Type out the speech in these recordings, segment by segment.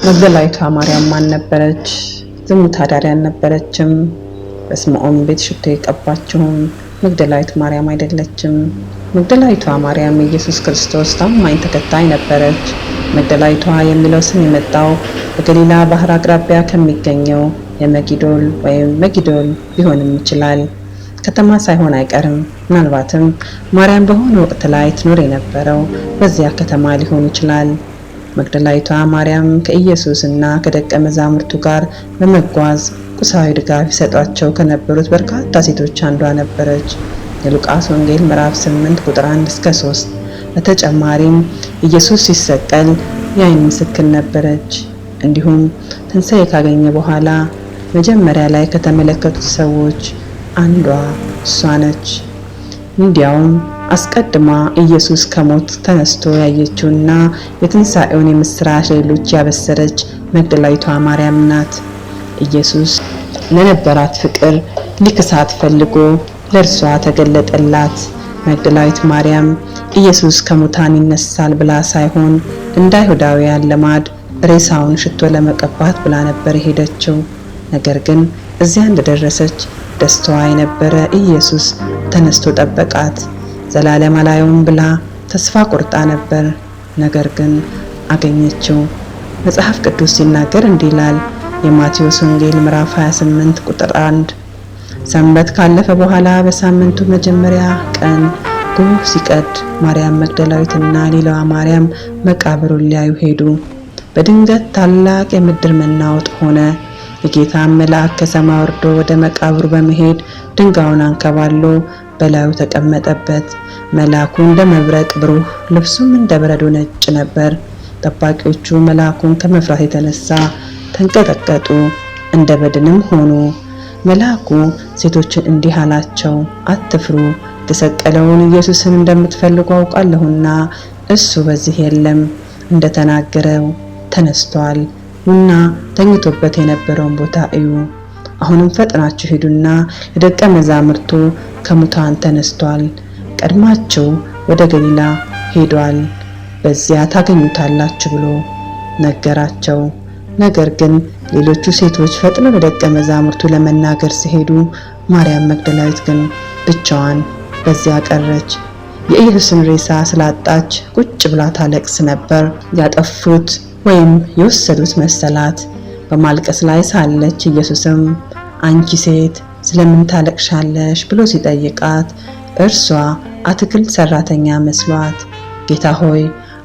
መግደላዊቷ ማርያም ማን ነበረች? ዝሙት አዳሪ አልነበረችም። በስምዖን ቤት ሽቶ የቀባችውም መግደላዊት ማርያም አይደለችም። መግደላዊቷ ማርያም የኢየሱስ ክርስቶስ ታማኝ ተከታይ ነበረች። መግደላዊቷ የሚለው ስም የመጣው በገሊላ ባህር አቅራቢያ ከሚገኘው የመጊዶል ወይም መጊዶል ሊሆንም ይችላል። ከተማ ሳይሆን አይቀርም። ምናልባትም ማርያም በሆነ ወቅት ላይ ትኖር የነበረው በዚያ ከተማ ሊሆን ይችላል። መግደላዊቷ ማርያም ከኢየሱስ እና ከደቀ መዛሙርቱ ጋር በመጓዝ ቁሳዊ ድጋፍ ይሰጧቸው ከነበሩት በርካታ ሴቶች አንዷ ነበረች። የሉቃስ ወንጌል ምዕራፍ 8 ቁጥር 1 እስከ 3። በተጨማሪም ኢየሱስ ሲሰቀል የዓይን ምስክር ነበረች። እንዲሁም ትንሣኤ ካገኘ በኋላ መጀመሪያ ላይ ከተመለከቱት ሰዎች አንዷ እሷ ነች። እንዲያውም አስቀድማ ኢየሱስ ከሞት ተነስቶ ያየችውና የትንሣኤውን የምስራች ሌሎች ያበሰረች መግደላዊቷ ማርያም ናት። ኢየሱስ ለነበራት ፍቅር ሊክሳት ፈልጎ ለእርሷ ተገለጠላት። መግደላዊት ማርያም ኢየሱስ ከሙታን ይነሳል ብላ ሳይሆን እንደ አይሁዳውያን ልማድ ሬሳውን ሽቶ ለመቀባት ብላ ነበር የሄደችው። ነገር ግን እዚያ እንደደረሰች ደስታዋ የነበረ ኢየሱስ ተነስቶ ጠበቃት። ዘላለም አላየውም ብላ ተስፋ ቆርጣ ነበር። ነገር ግን አገኘችው። መጽሐፍ ቅዱስ ሲናገር እንዲህ ይላል። የማቴዎስ ወንጌል ምዕራፍ 28 ቁጥር 1። ሰንበት ካለፈ በኋላ በሳምንቱ መጀመሪያ ቀን ጎህ ሲቀድ ማርያም መግደላዊትና ሌላዋ ማርያም መቃብሩን ሊያዩ ሄዱ። በድንገት ታላቅ የምድር መናወጥ ሆነ። የጌታ መልአክ ከሰማይ ወርዶ ወደ መቃብሩ በመሄድ ድንጋዩን አንከባሎ በላዩ ተቀመጠበት። መልአኩ እንደ መብረቅ ብሩህ፣ ልብሱም እንደ በረዶ ነጭ ነበር። ጠባቂዎቹ መልአኩን ከመፍራት የተነሳ ተንቀጠቀጡ፣ እንደ በድንም ሆኑ። መልአኩ ሴቶችን እንዲህ አላቸው፣ አትፍሩ፣ የተሰቀለውን ኢየሱስን እንደምትፈልጉ አውቃለሁና እሱ በዚህ የለም፣ እንደተናገረው ተነስቷል። ኑና ተኝቶበት የነበረውን ቦታ እዩ። አሁንም ፈጥናችሁ ሄዱና ለደቀ መዛሙርቱ ከሙታን ተነስቷል፣ ቀድማችሁ ወደ ገሊላ ሄዷል፣ በዚያ ታገኙታላችሁ ብሎ ነገራቸው። ነገር ግን ሌሎቹ ሴቶች ፈጥነው ለደቀ መዛሙርቱ ለመናገር ሲሄዱ ማርያም መግደላዊት ግን ብቻዋን በዚያ ቀረች። የኢየሱስን ሬሳ ስላጣች ቁጭ ብላ ታለቅስ ነበር። ያጠፉት ወይም የወሰዱት መሰላት። በማልቀስ ላይ ሳለች ኢየሱስም አንቺ ሴት ስለምን ታለቅሻለሽ ብሎ ሲጠይቃት እርሷ አትክልት ሰራተኛ መስሏት ጌታ ሆይ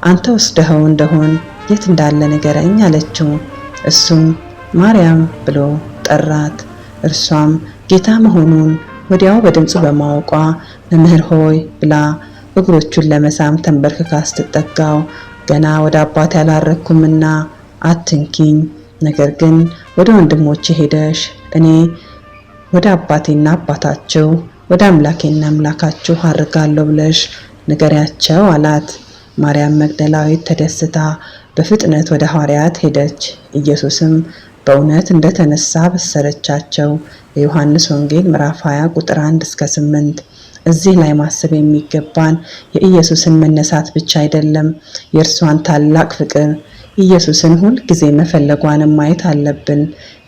አንተ ወስደኸው እንደሆን የት እንዳለ ንገረኝ አለችው። እሱም ማርያም ብሎ ጠራት። እርሷም ጌታ መሆኑን ወዲያው በድምፁ በማወቋ መምህር ሆይ ብላ እግሮቹን ለመሳም ተንበርክካ ስትጠጋው ገና ወደ አባቴ ያላረኩምና አትንኪኝ፣ ነገር ግን ወደ ወንድሞቼ ሄደሽ እኔ ወደ አባቴና አባታቸው ወደ አምላኬና አምላካችሁ አርጋለሁ ብለሽ ንገሪያቸው አላት። ማርያም መግደላዊት ተደስታ በፍጥነት ወደ ሐዋርያት ሄደች። ኢየሱስም በእውነት እንደተነሳ በሰረቻቸው። የዮሐንስ ወንጌል ምዕራፍ 20 ቁጥር 1 እስከ 8። እዚህ ላይ ማሰብ የሚገባን የኢየሱስን መነሳት ብቻ አይደለም፣ የእርሷን ታላቅ ፍቅር፣ ኢየሱስን ሁል ጊዜ መፈለጓንም ማየት አለብን።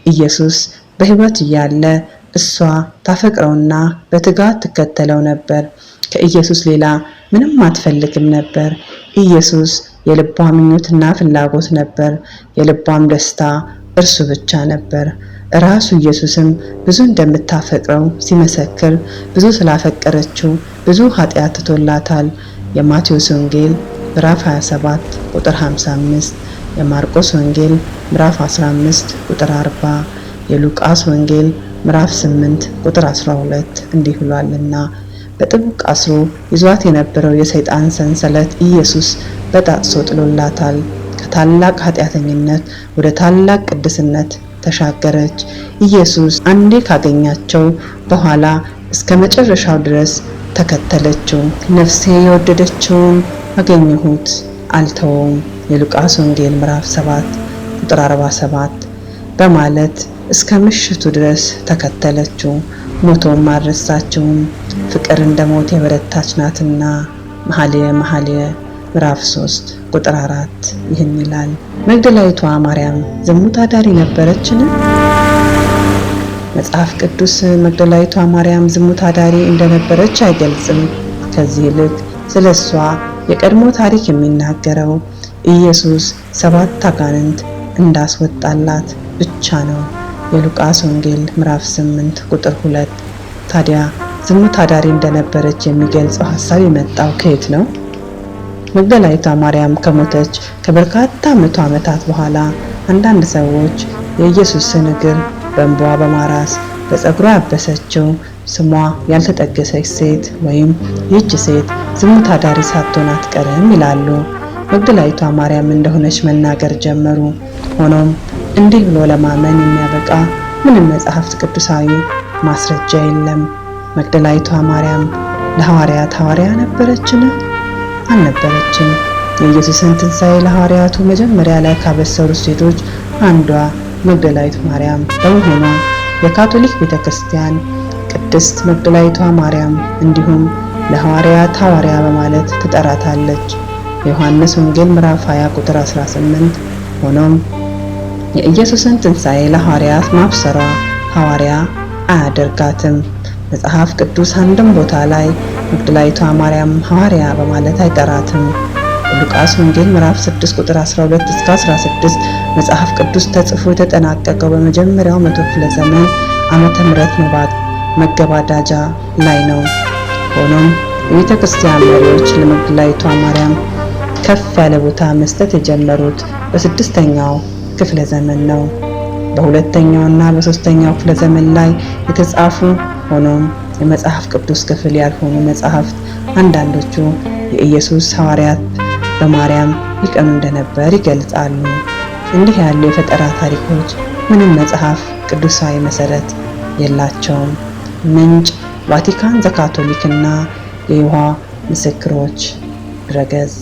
ኢየሱስ በሕይወት እያለ እሷ ታፈቅረውና በትጋት ትከተለው ነበር። ከኢየሱስ ሌላ ምንም አትፈልግም ነበር። ኢየሱስ የልቧ ምኞትና ፍላጎት ነበር። የልቧም ደስታ እርሱ ብቻ ነበር። ራሱ ኢየሱስም ብዙ እንደምታፈቅረው ሲመሰክር ብዙ ስላፈቀረችው ብዙ ኃጢአት ትቶላታል። የማቴዎስ ወንጌል ምዕራፍ 27 ቁጥር 55፣ የማርቆስ ወንጌል ምዕራፍ 15 ቁጥር 40፣ የሉቃስ ወንጌል ምዕራፍ 8 ቁጥር 12 እንዲህ ብሏልና በጥብቅ አስሮ ይዟት የነበረው የሰይጣን ሰንሰለት ኢየሱስ በጣጥሶ ጥሎላታል። ከታላቅ ኃጢአተኝነት ወደ ታላቅ ቅድስነት ተሻገረች። ኢየሱስ አንዴ ካገኛቸው በኋላ እስከ መጨረሻው ድረስ ተከተለችው። ነፍሴ የወደደችውን አገኘሁት አልተወውም፣ የሉቃስ ወንጌል ምዕራፍ 7 ቁጥር 47 በማለት እስከ ምሽቱ ድረስ ተከተለችው። ሞቶም አልረሳችውም። ፍቅር እንደ ሞት የበረታች ናትና። መኃልየ መኃልይ ምዕራፍ 3 ቁጥር 4 ይህን ይላል። መግደላዊቷ ማርያም ዝሙት አዳሪ ነበረችን? መጽሐፍ ቅዱስ መግደላዊቷ ማርያም ዝሙት አዳሪ እንደነበረች አይገልጽም። ከዚህ ይልቅ ስለሷ የቀድሞ ታሪክ የሚናገረው ኢየሱስ 7 አጋንንት እንዳስወጣላት ብቻ ነው። የሉቃስ ወንጌል ምዕራፍ 8 ቁጥር 2። ታዲያ ዝሙት አዳሪ እንደነበረች የሚገልጸው ሐሳብ የመጣው ከየት ነው? መግደላዊቷ ማርያም ከሞተች ከበርካታ መቶ ዓመታት በኋላ አንዳንድ ሰዎች የኢየሱስን እግር በእንባ በማራስ በፀጉሯ ያበሰችው ስሟ ያልተጠገሰች ሴት ወይም ይህች ሴት ዝሙት አዳሪ ሳትሆን አትቀርም ይላሉ። መግደላዊቷ ማርያም እንደሆነች መናገር ጀመሩ። ሆኖም እንዲህ ብሎ ለማመን የሚያበቃ ምንም መጽሐፍት ቅዱሳዊ ማስረጃ የለም። መግደላዊቷ ማርያም ለሐዋርያት ሐዋርያ ነበረችን? አልነበረችም። የኢየሱስን ትንሣኤ ለሐዋርያቱ መጀመሪያ ላይ ካበሰሩት ሴቶች አንዷ መግደላዊት ማርያም በመሆኗ የካቶሊክ ቤተክርስቲያን ቅድስት መግደላዊቷ ማርያም እንዲሁም ለሐዋርያት ሐዋርያ በማለት ትጠራታለች። የዮሐንስ ወንጌል ምዕራፍ 20 ቁጥር 18። ሆኖም የኢየሱስን ትንሣኤ ለሐዋርያት ማብሰሯ ሐዋርያ አያደርጋትም። መጽሐፍ ቅዱስ አንድም ቦታ ላይ መግደላዊቷ ማርያም ሐዋርያ በማለት አይጠራትም። ሉቃስ ወንጌል ምዕራፍ 6 ቁጥር 12 እስከ 16 መጽሐፍ ቅዱስ ተጽፎ የተጠናቀቀው በመጀመሪያው መቶ ክፍለ ዘመን ዓመተ ምህረት መገባዳጃ ላይ ነው። ሆኖም የቤተ ክርስቲያን መሪዎች ለመግደላዊቷ ማርያም ከፍ ያለ ቦታ መስጠት የጀመሩት በ6ኛው ክፍለ ዘመን ነው። በ2ኛውና በ3ኛው ክፍለ ዘመን ላይ የተጻፉ ሆኖም የመጽሐፍ ቅዱስ ክፍል ያልሆኑ መጽሐፍት አንዳንዶቹ የኢየሱስ ሐዋርያት በማርያም ይቀኑ እንደነበር ይገልጻሉ። እንዲህ ያሉ የፈጠራ ታሪኮች ምንም መጽሐፍ ቅዱሳዊ መሰረት የላቸውም። ምንጭ ቫቲካን ዘካቶሊክ እና የይሖዋ ምስክሮች ድረገጽ